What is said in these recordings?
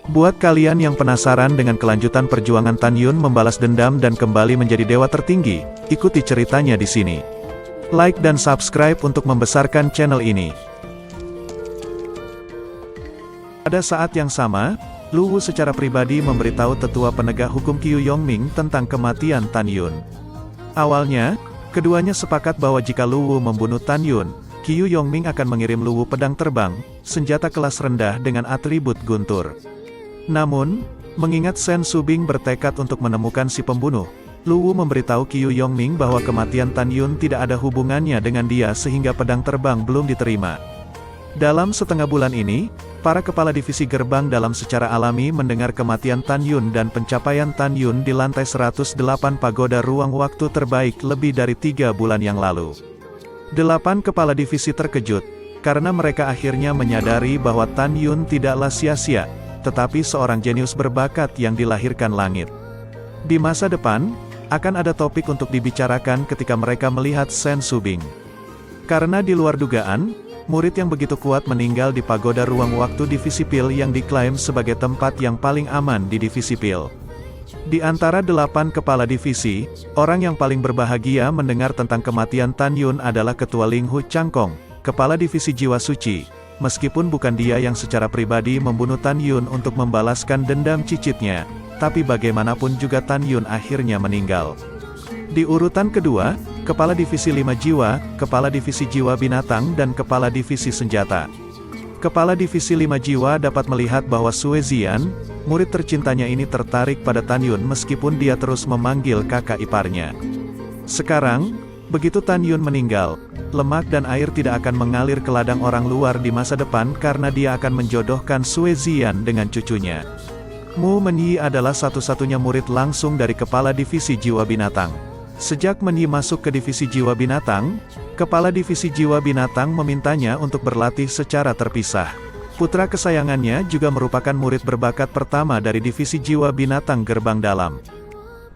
Buat kalian yang penasaran dengan kelanjutan perjuangan Tan Yun membalas dendam dan kembali menjadi dewa tertinggi, ikuti ceritanya di sini. Like dan subscribe untuk membesarkan channel ini. Pada saat yang sama, Lu Wu secara pribadi memberitahu tetua penegak hukum Qiu Yongming tentang kematian Tan Yun. Awalnya, keduanya sepakat bahwa jika Lu Wu membunuh Tan Yun, Qiu Yongming akan mengirim Lu Wu pedang terbang, senjata kelas rendah dengan atribut guntur. Namun, mengingat Shen Subing bertekad untuk menemukan si pembunuh, Lu Wu memberitahu Qiu Yongming bahwa kematian Tan Yun tidak ada hubungannya dengan dia sehingga pedang terbang belum diterima. Dalam setengah bulan ini, para kepala divisi gerbang dalam secara alami mendengar kematian Tan Yun dan pencapaian Tan Yun di lantai 108 pagoda ruang waktu terbaik lebih dari 3 bulan yang lalu. 8 kepala divisi terkejut, karena mereka akhirnya menyadari bahwa Tan Yun tidaklah sia-sia, tetapi seorang jenius berbakat yang dilahirkan langit. Di masa depan, akan ada topik untuk dibicarakan ketika mereka melihat Shen Subing. Karena di luar dugaan, murid yang begitu kuat meninggal di pagoda ruang waktu divisi Pil yang diklaim sebagai tempat yang paling aman di divisi Pil. Di antara 8 kepala divisi, orang yang paling berbahagia mendengar tentang kematian Tan Yun adalah Ketua Ling Hu Changkong, kepala divisi Jiwa Suci. Meskipun bukan dia yang secara pribadi membunuh Tan Yun untuk membalaskan dendam cicitnya, tapi bagaimanapun juga Tan Yun akhirnya meninggal. Di urutan kedua, Kepala Divisi 5 Jiwa, Kepala Divisi Jiwa Binatang dan Kepala Divisi Senjata. Kepala Divisi 5 Jiwa dapat melihat bahwa Sue Zian, murid tercintanya ini tertarik pada Tan Yun meskipun dia terus memanggil kakak iparnya. Sekarang, begitu Tan Yun meninggal, lemak dan air tidak akan mengalir ke ladang orang luar di masa depan karena dia akan menjodohkan Sue Zian dengan cucunya. Mu Menyi adalah satu-satunya murid langsung dari Kepala Divisi Jiwa Binatang. Sejak Menyi masuk ke Divisi Jiwa Binatang, Kepala Divisi Jiwa Binatang memintanya untuk berlatih secara terpisah. Putra kesayangannya juga merupakan murid berbakat pertama dari Divisi Jiwa Binatang Gerbang Dalam.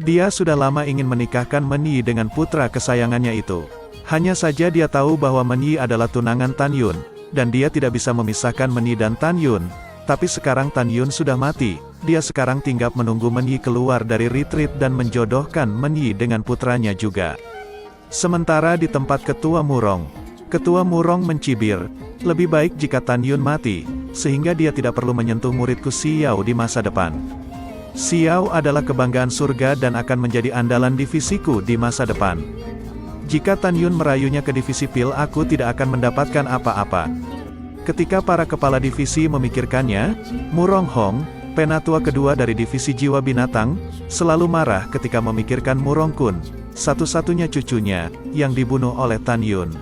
Dia sudah lama ingin menikahkan Menyi dengan putra kesayangannya itu. Hanya saja dia tahu bahwa Menyi adalah tunangan Tan Yun, dan dia tidak bisa memisahkan Menyi dan Tan Yun. Tapi sekarang Tan Yun sudah mati, dia sekarang tinggal menunggu Menyi keluar dari retreat dan menjodohkan Menyi dengan putranya juga. Sementara di tempat Ketua Murong mencibir, lebih baik jika Tan Yun mati, sehingga dia tidak perlu menyentuh muridku Xiao di masa depan. Xiao adalah kebanggaan surga dan akan menjadi andalan divisiku di masa depan. Jika Tan Yun merayunya ke divisi Pil, aku tidak akan mendapatkan apa-apa. Ketika para kepala divisi memikirkannya, Murong Hong, penatua kedua dari divisi Jiwa Binatang, selalu marah ketika memikirkan Murong Kun, satu-satunya cucunya, yang dibunuh oleh Tan Yun.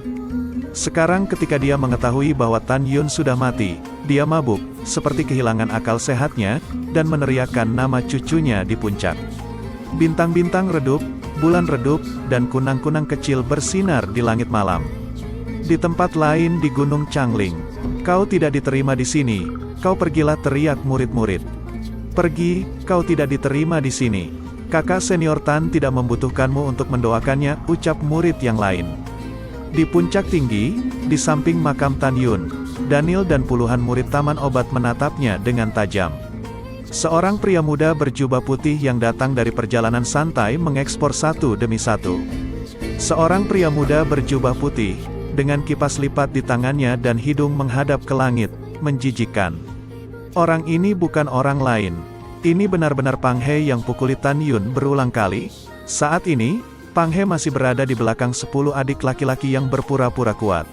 Sekarang ketika dia mengetahui bahwa Tan Yun sudah mati, dia mabuk, seperti kehilangan akal sehatnya, dan meneriakkan nama cucunya di puncak. Bintang-bintang redup, bulan redup, dan kunang-kunang kecil bersinar di langit malam. Di tempat lain di Gunung Changling, kau tidak diterima di sini, kau pergilah, teriak murid-murid. Pergi, kau tidak diterima di sini. Kakak senior Tan tidak membutuhkanmu untuk mendoakannya, ucap murid yang lain. Di puncak tinggi, di samping makam Tan Yun, Daniel dan puluhan murid taman obat menatapnya dengan tajam. Seorang pria muda berjubah putih yang datang dari perjalanan santai mengekspor satu demi satu. Seorang pria muda berjubah putih, dengan kipas lipat di tangannya dan hidung menghadap ke langit, menjijikkan. Orang ini bukan orang lain. Ini benar-benar Pang He yang pukuli Tan Yun berulang kali. Saat ini, Pang He masih berada di belakang 10 adik laki-laki yang berpura-pura kuat.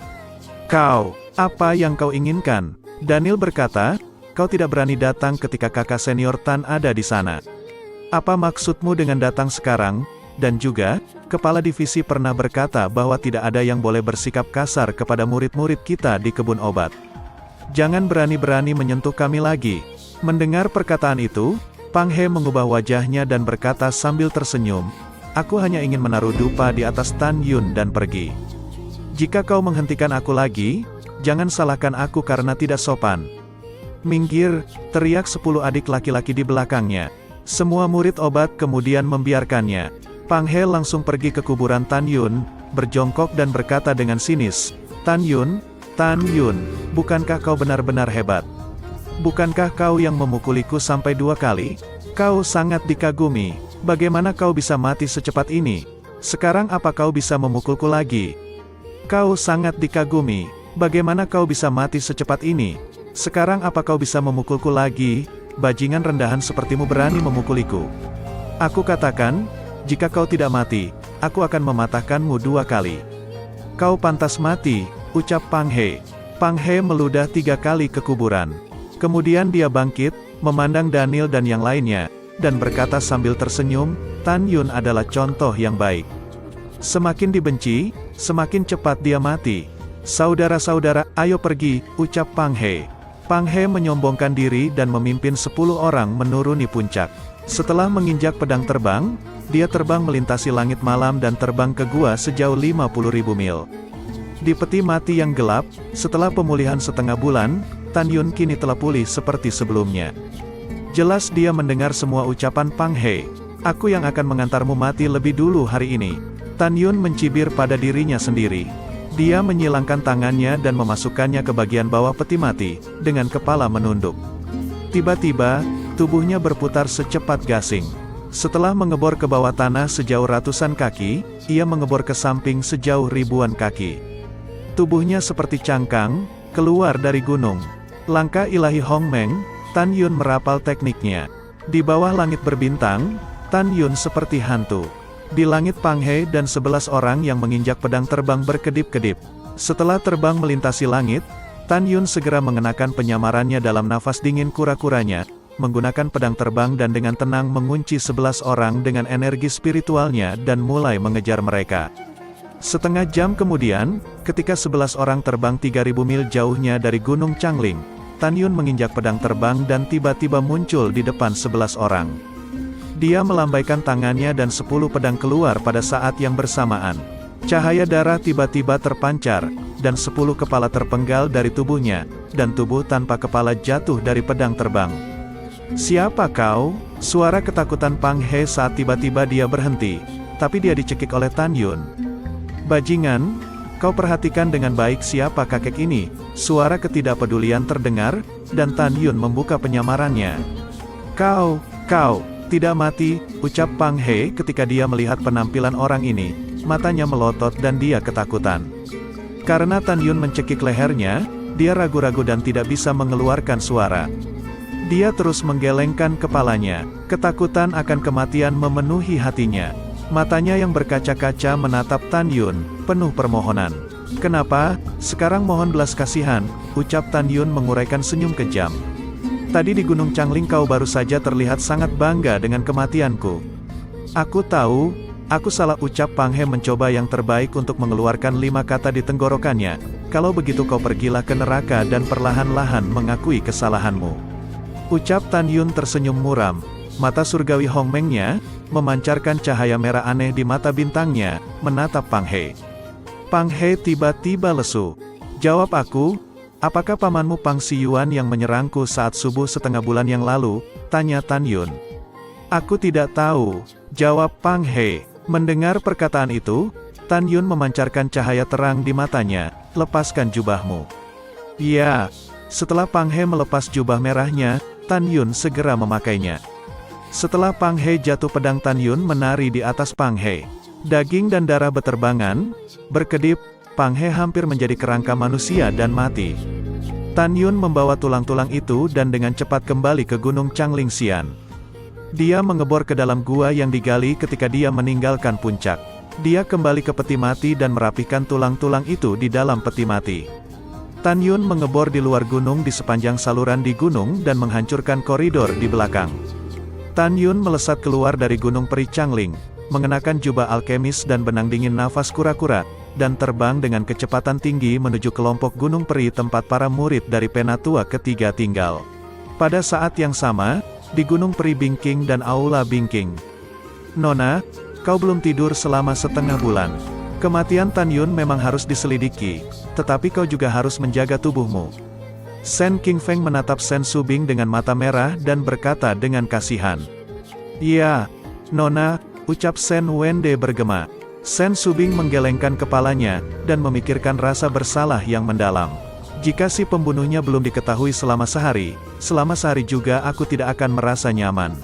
Kau, apa yang kau inginkan? Daniel berkata, kau tidak berani datang ketika kakak senior Tan ada di sana. Apa maksudmu dengan datang sekarang? Dan juga, kepala divisi pernah berkata bahwa tidak ada yang boleh bersikap kasar kepada murid-murid kita di kebun obat. Jangan berani-berani menyentuh kami lagi. Mendengar perkataan itu, Pang He mengubah wajahnya dan berkata sambil tersenyum, aku hanya ingin menaruh dupa di atas Tan Yun dan pergi. Jika kau menghentikan aku lagi, jangan salahkan aku karena tidak sopan. Minggir, teriak 10 adik laki-laki di belakangnya. Semua murid obat kemudian membiarkannya. Pang He langsung pergi ke kuburan Tan Yun, berjongkok dan berkata dengan sinis, Tan Yun, bukankah kau benar-benar hebat? Bukankah kau yang memukuliku sampai 2 kali? Kau sangat dikagumi. Bagaimana kau bisa mati secepat ini? Sekarang apa kau bisa memukulku lagi? Kau sangat dikagumi. Bagaimana kau bisa mati secepat ini? Sekarang apa kau bisa memukulku lagi? Bajingan rendahan sepertimu berani memukuliku. Aku katakan, jika kau tidak mati, aku akan mematahkanmu 2 kali. Kau pantas mati, ucap Pang He. Pang He meludah 3 kali ke kuburan. Kemudian dia bangkit, memandang Daniel dan yang lainnya, dan berkata sambil tersenyum, Tan Yun adalah contoh yang baik. Semakin dibenci, semakin cepat dia mati. Saudara-saudara, ayo pergi, ucap Pang He. Pang He menyombongkan diri dan memimpin 10 orang menuruni puncak. Setelah menginjak pedang terbang, dia terbang melintasi langit malam dan terbang ke gua sejauh 50.000 mil. Di peti mati yang gelap, setelah pemulihan setengah bulan, Tan Yun kini telah pulih seperti sebelumnya. Jelas dia mendengar semua ucapan Pang He. Aku yang akan mengantarmu mati lebih dulu hari ini. Tan Yun mencibir pada dirinya sendiri. Dia menyilangkan tangannya dan memasukkannya ke bagian bawah peti mati, dengan kepala menunduk. Tiba-tiba, tubuhnya berputar secepat gasing. Setelah mengebor ke bawah tanah sejauh ratusan kaki, ia mengebor ke samping sejauh ribuan kaki. Tubuhnya seperti cangkang, keluar dari gunung. Langkah ilahi Hong Meng, Tan Yun merapal tekniknya. Di bawah langit berbintang, Tan Yun seperti hantu. Di langit Pang He dan 11 orang yang menginjak pedang terbang berkedip-kedip. Setelah terbang melintasi langit, Tan Yun segera mengenakan penyamarannya dalam nafas dingin kura-kuranya, menggunakan pedang terbang dan dengan tenang mengunci 11 orang dengan energi spiritualnya dan mulai mengejar mereka. Setengah jam kemudian, ketika 11 orang terbang 3.000 mil jauhnya dari Gunung Changling, Tan Yun menginjak pedang terbang dan tiba-tiba muncul di depan 11 orang. Dia melambaikan tangannya dan 10 pedang keluar pada saat yang bersamaan. Cahaya darah tiba-tiba terpancar, dan 10 kepala terpenggal dari tubuhnya, dan tubuh tanpa kepala jatuh dari pedang terbang. Siapa kau? Suara ketakutan Pang He saat tiba-tiba dia berhenti, tapi dia dicekik oleh Tan Yun. Bajingan, kau perhatikan dengan baik siapa kakek ini. Suara ketidakpedulian terdengar, dan Tan Yun membuka penyamarannya. Kau tidak mati, ucap Pang He ketika dia melihat penampilan orang ini. Matanya melotot dan dia ketakutan. Karena Tan Yun mencekik lehernya, dia ragu-ragu dan tidak bisa mengeluarkan suara. Dia terus menggelengkan kepalanya. Ketakutan akan kematian memenuhi hatinya. Matanya yang berkaca-kaca menatap Tan Yun, penuh permohonan. Kenapa? Sekarang mohon belas kasihan, ucap Tan Yun menguraikan senyum kejam. Tadi di Gunung Changling kau baru saja terlihat sangat bangga dengan kematianku. Aku tahu, aku salah, ucap Pang He mencoba yang terbaik untuk mengeluarkan 5 kata di tenggorokannya. Kalau begitu kau pergilah ke neraka dan perlahan-lahan mengakui kesalahanmu. Ucap Tan Yun tersenyum muram. Mata surgawi Hong Meng-nya memancarkan cahaya merah aneh di mata bintangnya, menatap Pang He. Pang He tiba-tiba lesu. Jawab aku, apakah pamanmu Pang Siyuan yang menyerangku saat subuh setengah bulan yang lalu? Tanya Tan Yun. Aku tidak tahu, jawab Pang He. Mendengar perkataan itu, Tan Yun memancarkan cahaya terang di matanya. Lepaskan jubahmu. Ya. Setelah Pang He melepas jubah merahnya, Tan Yun segera memakainya. Setelah Pang He jatuh, pedang Tan Yun menari di atas Pang He. Daging dan darah beterbangan, berkedip, Pang He hampir menjadi kerangka manusia dan mati. Tan Yun membawa tulang-tulang itu dan dengan cepat kembali ke Gunung Changling Xian. Dia mengebor ke dalam gua yang digali ketika dia meninggalkan puncak. Dia kembali ke peti mati dan merapikan tulang-tulang itu di dalam peti mati. Tan Yun mengebor di luar gunung di sepanjang saluran di gunung dan menghancurkan koridor di belakang. Tan Yun melesat keluar dari Gunung Peri Changling, mengenakan jubah alkemis dan benang dingin nafas kura-kura, dan terbang dengan kecepatan tinggi menuju kelompok Gunung Peri tempat para murid dari Penatua ketiga tinggal. Pada saat yang sama, di Gunung Peri Bingking dan Aula Bingking. Nona, kau belum tidur selama setengah bulan. Kematian Tan Yun memang harus diselidiki, tetapi kau juga harus menjaga tubuhmu. Sen King Feng menatap Sen Subing dengan mata merah dan berkata dengan kasihan. Ya, Nona, ucap Sen Wende bergema. Sen Subing menggelengkan kepalanya, dan memikirkan rasa bersalah yang mendalam. Jika si pembunuhnya belum diketahui selama sehari juga aku tidak akan merasa nyaman.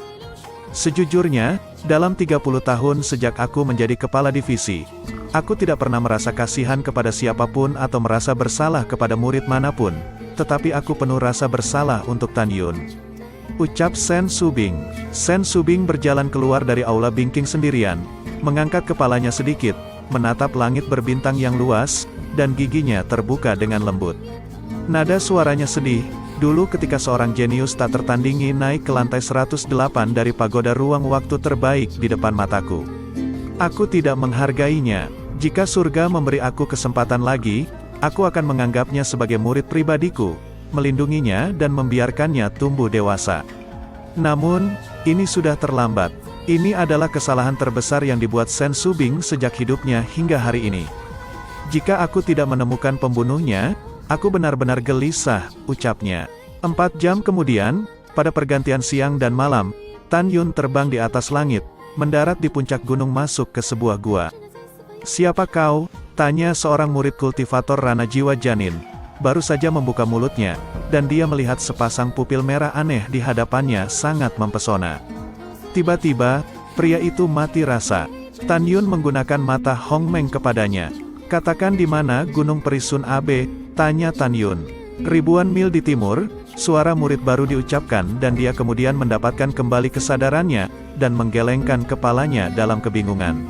Sejujurnya, dalam 30 tahun sejak aku menjadi kepala divisi, aku tidak pernah merasa kasihan kepada siapapun atau merasa bersalah kepada murid manapun, tetapi aku penuh rasa bersalah untuk Tan Yun. Ucap Sen Subing. Sen Subing berjalan keluar dari aula Bingking sendirian, mengangkat kepalanya sedikit, menatap langit berbintang yang luas, dan giginya terbuka dengan lembut. Nada suaranya sedih. Dulu ketika seorang jenius tak tertandingi naik ke lantai 108 dari pagoda ruang waktu terbaik di depan mataku. Aku tidak menghargainya. Jika surga memberi aku kesempatan lagi, aku akan menganggapnya sebagai murid pribadiku, melindunginya dan membiarkannya tumbuh dewasa. Namun, ini sudah terlambat. Ini adalah kesalahan terbesar yang dibuat Sen Subing sejak hidupnya hingga hari ini. Jika aku tidak menemukan pembunuhnya, aku benar-benar gelisah, ucapnya. 4 jam kemudian, pada pergantian siang dan malam, Tan Yun terbang di atas langit, mendarat di puncak gunung masuk ke sebuah gua. "Siapa kau?" tanya seorang murid kultivator Rana Jiwa Janin. Baru saja membuka mulutnya, dan dia melihat sepasang pupil merah aneh di hadapannya sangat mempesona. Tiba-tiba, pria itu mati rasa. Tan Yun menggunakan mata Hong Meng kepadanya. "Katakan di mana Gunung Peri Sun Abe?" tanya Tan Yun. "Ribuan mil di timur," suara murid baru diucapkan dan dia kemudian mendapatkan kembali kesadarannya, dan menggelengkan kepalanya dalam kebingungan.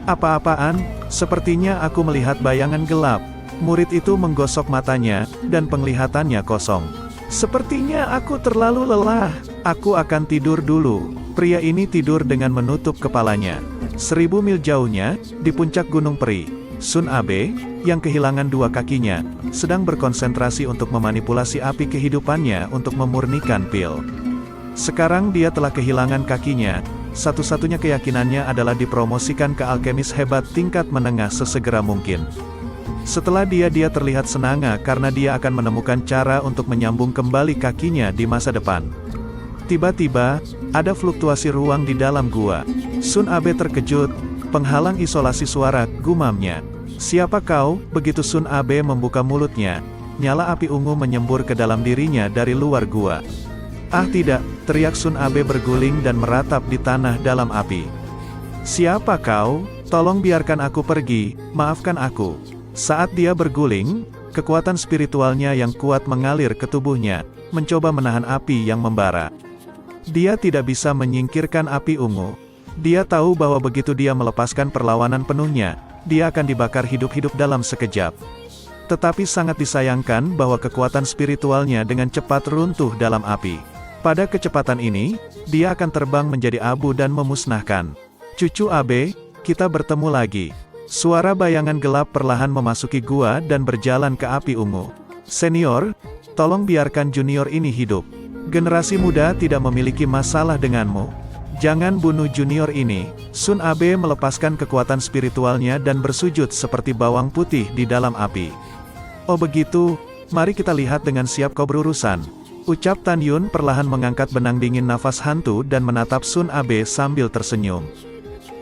"Apa-apaan? Sepertinya aku melihat bayangan gelap." Murid itu menggosok matanya, dan penglihatannya kosong. "Sepertinya aku terlalu lelah. Aku akan tidur dulu." Pria ini tidur dengan menutup kepalanya. 1000 mil jauhnya, di puncak Gunung Peri, Sun Abe, yang kehilangan 2 kakinya, sedang berkonsentrasi untuk memanipulasi api kehidupannya untuk memurnikan pil. Sekarang dia telah kehilangan kakinya, satu-satunya keyakinannya adalah dipromosikan ke alkemis hebat tingkat menengah sesegera mungkin. Setelah dia terlihat senanga karena dia akan menemukan cara untuk menyambung kembali kakinya di masa depan. Tiba-tiba, ada fluktuasi ruang di dalam gua. Sun Abe terkejut, penghalang isolasi suara, gumamnya. "Siapa kau?" Begitu Sun Abe membuka mulutnya, nyala api ungu menyembur ke dalam dirinya dari luar gua. "Ah tidak," teriak Sun Abe berguling dan meratap di tanah dalam api. "Siapa kau? Tolong biarkan aku pergi, maafkan aku." Saat dia berguling, kekuatan spiritualnya yang kuat mengalir ke tubuhnya, mencoba menahan api yang membara. Dia tidak bisa menyingkirkan api ungu. Dia tahu bahwa begitu dia melepaskan perlawanan penuhnya, dia akan dibakar hidup-hidup dalam sekejap. Tetapi sangat disayangkan bahwa kekuatan spiritualnya dengan cepat runtuh dalam api. Pada kecepatan ini, dia akan terbang menjadi abu dan memusnahkan. "Cucu Abe, kita bertemu lagi." Suara bayangan gelap perlahan memasuki gua dan berjalan ke api ungu. "Senior, tolong biarkan junior ini hidup. Generasi muda tidak memiliki masalah denganmu. Jangan bunuh junior ini." Sun Abe melepaskan kekuatan spiritualnya dan bersujud seperti bawang putih di dalam api. "Oh begitu, mari kita lihat dengan siap kau berurusan," ucap Tan Yun perlahan mengangkat benang dingin nafas hantu dan menatap Sun Abe sambil tersenyum.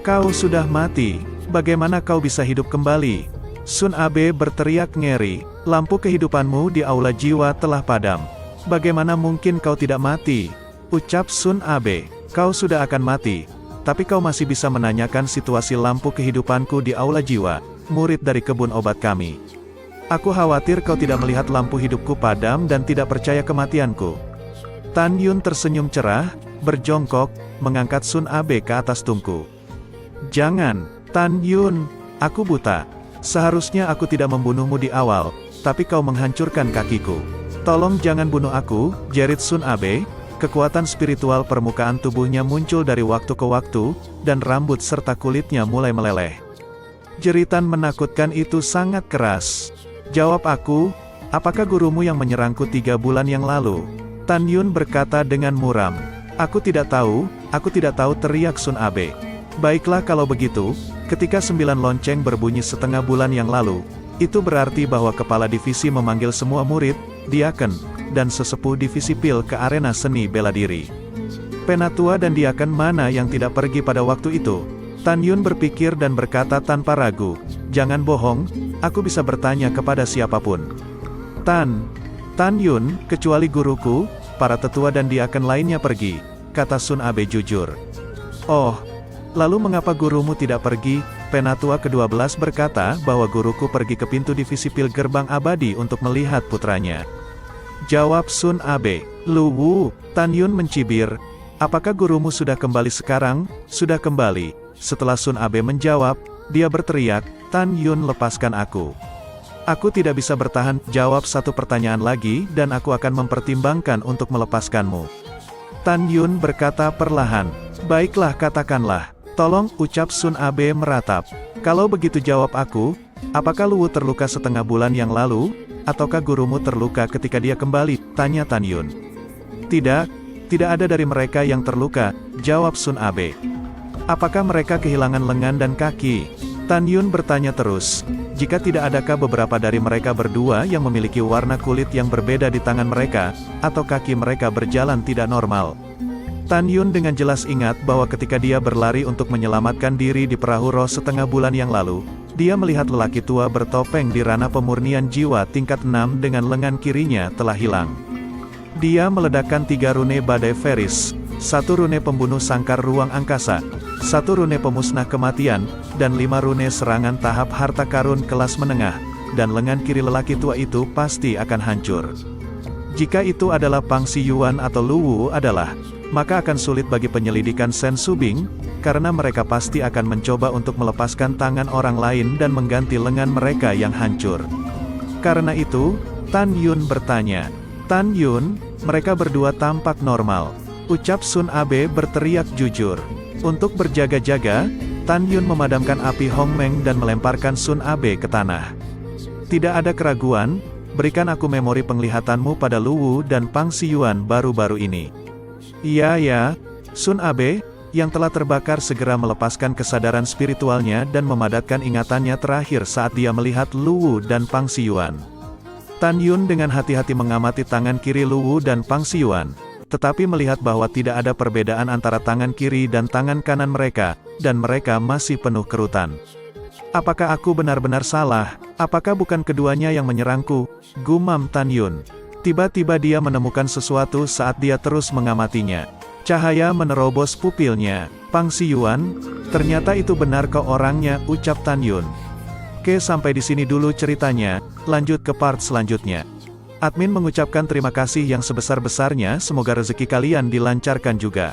"Kau sudah mati, bagaimana kau bisa hidup kembali?" Sun Abe berteriak ngeri, "Lampu kehidupanmu di aula jiwa telah padam. Bagaimana mungkin kau tidak mati?" Ucap Sun Abe. "Kau sudah akan mati, tapi kau masih bisa menanyakan situasi lampu kehidupanku di aula jiwa, murid dari kebun obat kami. Aku khawatir kau tidak melihat lampu hidupku padam dan tidak percaya kematianku." Tan Yun tersenyum cerah, berjongkok, mengangkat Sun Abe ke atas tungku. "Jangan, Tan Yun, aku buta. Seharusnya aku tidak membunuhmu di awal, tapi kau menghancurkan kakiku. Tolong jangan bunuh aku," jerit Sun Abe. Kekuatan spiritual permukaan tubuhnya muncul dari waktu ke waktu, dan rambut serta kulitnya mulai meleleh. Jeritan menakutkan itu sangat keras. "Jawab aku, apakah gurumu yang menyerangku 3 bulan yang lalu?" Tan Yun berkata dengan muram. Aku tidak tahu," teriak Sun Abe. "Baiklah kalau begitu, ketika 9 lonceng berbunyi setengah bulan yang lalu, itu berarti bahwa kepala divisi memanggil semua murid, diaken, dan sesepuh divisi pil ke arena seni bela diri. Penatua dan diaken mana yang tidak pergi pada waktu itu?" Tan Yun berpikir dan berkata tanpa ragu, "Jangan bohong, aku bisa bertanya kepada siapapun." Tan Yun, kecuali guruku, para tetua dan diaken lainnya pergi, kata Sun Abe jujur. Oh, lalu mengapa gurumu tidak pergi? Penatua ke-12 berkata bahwa guruku pergi ke pintu divisi pil gerbang abadi untuk melihat putranya. Jawab Sun Abe. Lu Wu, Tan Yun mencibir. Apakah gurumu sudah kembali sekarang? Sudah kembali. Setelah Sun Abe menjawab, dia berteriak, Tan Yun lepaskan aku. Aku tidak bisa bertahan, jawab satu pertanyaan lagi dan aku akan mempertimbangkan untuk melepaskanmu. Tan Yun berkata perlahan, baiklah katakanlah, tolong, ucap Sun Abe meratap. Kalau begitu jawab aku, apakah Luwu terluka setengah bulan yang lalu, ataukah gurumu terluka ketika dia kembali, tanya Tan Yun. Tidak ada dari mereka yang terluka, jawab Sun Abe. Apakah mereka kehilangan lengan dan kaki? Tan Yun bertanya terus, jika tidak adakah beberapa dari mereka berdua yang memiliki warna kulit yang berbeda di tangan mereka, atau kaki mereka berjalan tidak normal? Tan Yun dengan jelas ingat bahwa ketika dia berlari untuk menyelamatkan diri di perahu roh setengah bulan yang lalu, dia melihat lelaki tua bertopeng di ranah pemurnian jiwa tingkat 6 dengan lengan kirinya telah hilang. Dia meledakkan 3 rune badai Feris, 1 rune pembunuh sangkar ruang angkasa, 1 rune pemusnah kematian, dan 5 rune serangan tahap harta karun kelas menengah, dan lengan kiri lelaki tua itu pasti akan hancur. Jika itu adalah Pang Siyuan atau Luwu adalah, maka akan sulit bagi penyelidikan Sen Subing, karena mereka pasti akan mencoba untuk melepaskan tangan orang lain dan mengganti lengan mereka yang hancur. Karena itu, Tan Yun bertanya, Tan Yun, mereka berdua tampak normal. Ucap Sun Abe berteriak jujur. Untuk berjaga-jaga, Tan Yun memadamkan api Hong Meng dan melemparkan Sun Abe ke tanah. Tidak ada keraguan, berikan aku memori penglihatanmu pada Luwu dan Pang Siyuan baru-baru ini. Iya, Sun Abe, yang telah terbakar segera melepaskan kesadaran spiritualnya dan memadatkan ingatannya terakhir saat dia melihat Luwu dan Pang Siyuan. Tan Yun dengan hati-hati mengamati tangan kiri Luwu dan Pang Siyuan, tetapi melihat bahwa tidak ada perbedaan antara tangan kiri dan tangan kanan mereka, dan mereka masih penuh kerutan. Apakah aku benar-benar salah? Apakah bukan keduanya yang menyerangku? Gumam Tan Yun. Tiba-tiba dia menemukan sesuatu saat dia terus mengamatinya. Cahaya menerobos pupilnya. Pang Siyuan, ternyata itu benar kau orangnya, ucap Tan Yun. Oke, sampai di sini dulu ceritanya, lanjut ke part selanjutnya. Admin mengucapkan terima kasih yang sebesar-besarnya, semoga rezeki kalian dilancarkan juga.